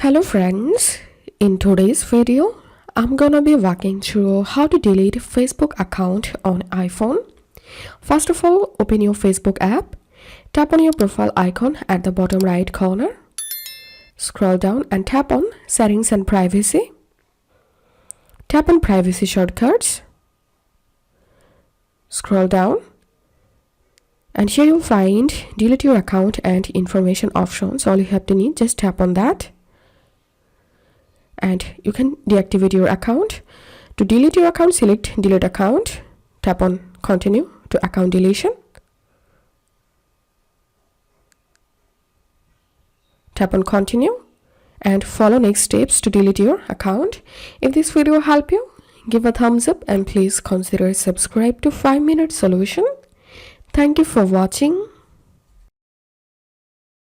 Hello friends, in today's video, I'm gonna be walking through how to delete Facebook account on iPhone. First of all, open your Facebook app, tap on your profile icon at the bottom right corner, scroll down and tap on Settings and Privacy. Tap on Privacy Shortcuts, scroll down, and here you'll find Delete Your Account and Information options. All you have to need, just tap on that. And you can deactivate your account. To delete your account, select Delete Account, tap on Continue to Account Deletion. Tap on Continue and follow next steps to delete your account. If this video helped you, give a thumbs up and please consider subscribe to 5-Minute Solution. Thank you for watching.